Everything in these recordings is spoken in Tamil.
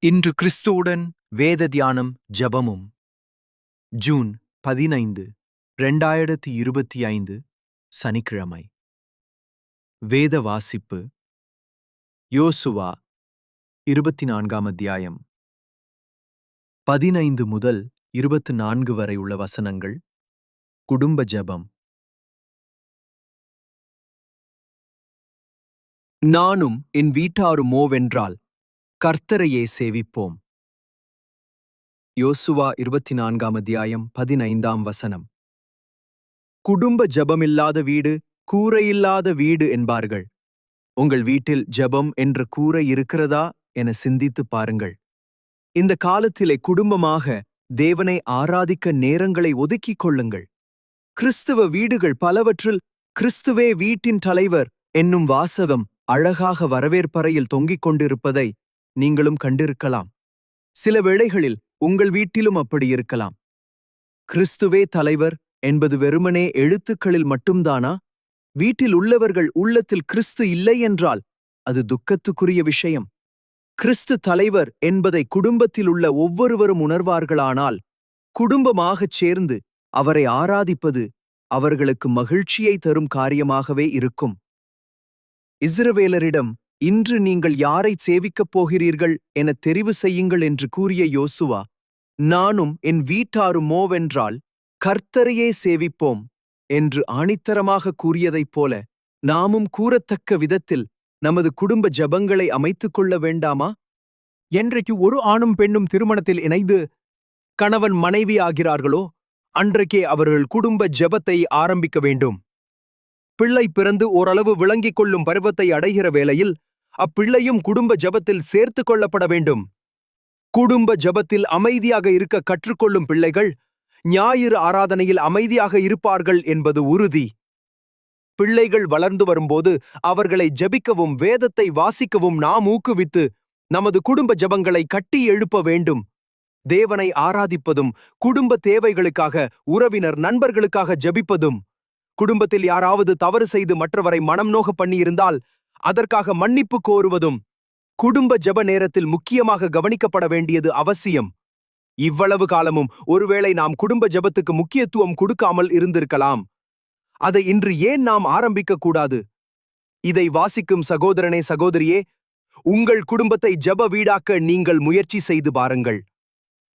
இன்று கிறிஸ்துவுடன் வேத தியானம் ஜெபமும். ஜூன் 15, 2025 சனிக்கிழமை. வேத வாசிப்பு யோசுவா 24 அத்தியாயம் 15 முதல் 24 வரை உள்ள வசனங்கள். குடும்ப ஜெபம். நானும் என் வீட்டாருமோவென்றால் கர்த்தரையே சேவிப்போம். யோசுவா 24 அத்தியாயம் 15 வசனம். குடும்ப ஜெபமில்லாத வீடு கூரையில்லாத வீடு என்பார்கள். உங்கள் வீட்டில் ஜெபம் என்ற கூரை இருக்கிறதா என சிந்தித்துப் பாருங்கள். இந்த காலத்திலே குடும்பமாக தேவனை ஆராதிக்க நேரங்களை ஒதுக்கிக் கொள்ளுங்கள். கிறிஸ்துவ வீடுகள் பலவற்றில் கிறிஸ்துவே வீட்டின் தலைவர் என்னும் வாசகம் அழகாக வரவேற்பறையில் தொங்கிக் கொண்டிருப்பதை நீங்களும் கண்டிருக்கலாம். சில வேளைகளில் உங்கள் வீட்டிலும் அப்படி இருக்கலாம். கிறிஸ்துவே தலைவர் என்பது வெறுமனே எழுத்துக்களில் மட்டும்தானா? வீட்டில் உள்ளவர்கள் உள்ளத்தில் கிறிஸ்து இல்லை என்றால் அது துக்கத்துக்குரிய விஷயம். கிறிஸ்து தலைவர் என்பதை குடும்பத்தில் உள்ள ஒவ்வொருவரும் உணர்வார்களானால், குடும்பமாகச் சேர்ந்து அவரை ஆராதிப்பது அவர்களுக்கு மகிழ்ச்சியை தரும் காரியமாகவே இருக்கும். இஸ்ரவேலரிடம் இன்று நீங்கள் யாரை சேவிக்கப் போகிறீர்கள் என தெரிவு செய்யுங்கள் என்று கூறிய யோசுவா, நானும் என் வீட்டாருமோவென்றால் கர்த்தரையே சேவிப்போம் என்று ஆணித்தரமாக கூறியதைப் போல நாமும் கூறத்தக்க விதத்தில் நமது குடும்ப ஜெபங்களை அமைத்துக் கொள்ள வேண்டாமா? என்றைக்கு ஒரு ஆணும் பெண்ணும் திருமணத்தில் இணைந்து கணவன் மனைவி ஆகிறார்களோ அன்றைக்கே அவர்கள் குடும்ப ஜெபத்தை ஆரம்பிக்க வேண்டும். பிள்ளை பிறந்து ஓரளவு விளங்கிக் கொள்ளும் பருவத்தை அடைகிற வேளையில் அப்பிள்ளையும் குடும்ப ஜெபத்தில் சேர்த்து கொள்ளப்பட வேண்டும். குடும்ப ஜெபத்தில் அமைதியாக இருக்க கற்றுக்கொள்ளும் பிள்ளைகள் ஞாயிறு ஆராதனையில் அமைதியாக இருப்பார்கள் என்பது உறுதி. பிள்ளைகள் வளர்ந்து வரும்போது அவர்களை ஜெபிக்கவும் வேதத்தை வாசிக்கவும் நாம் ஊக்குவித்து நமது குடும்ப ஜெபங்களை கட்டி எழுப்ப வேண்டும். தேவனை ஆராதிப்பதும் குடும்ப தேவைகளுக்காக உறவினர் நண்பர்களுக்காக ஜெபிப்பதும், குடும்பத்தில் யாராவது தவறு செய்து மற்றவரை மனம் நோக பண்ணியிருந்தால் அதற்காக மன்னிப்பு கோருவதும் குடும்ப ஜெப நேரத்தில் முக்கியமாக கவனிக்கப்பட வேண்டியது அவசியம். இவ்வளவு காலமும் ஒருவேளை நாம் குடும்ப ஜெபத்துக்கு முக்கியத்துவம் கொடுக்காமல் இருந்திருக்கலாம். அதை இன்று ஏன் நாம் ஆரம்பிக்க கூடாது? இதை வாசிக்கும் சகோதரனே சகோதரியே, உங்கள் குடும்பத்தை ஜெப வீடாக்க நீங்கள் முயற்சி செய்து பாருங்கள்.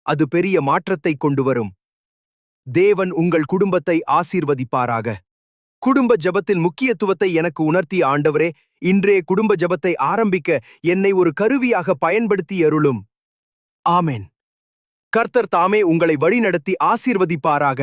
அது பெரிய மாற்றத்தை கொண்டு வரும். தேவன் உங்கள் குடும்பத்தை ஆசீர்வதிப்பாராக. குடும்ப ஜெபத்தின் முக்கியத்துவத்தை எனக்கு உணர்த்திய ஆண்டவரே, இன்றே குடும்ப ஜெபத்தை ஆரம்பிக்க என்னை ஒரு கருவியாக பயன்படுத்தி அருளும். ஆமென். கர்த்தர் தாமே உங்களை வழிநடத்தி ஆசீர்வதிப்பாராக.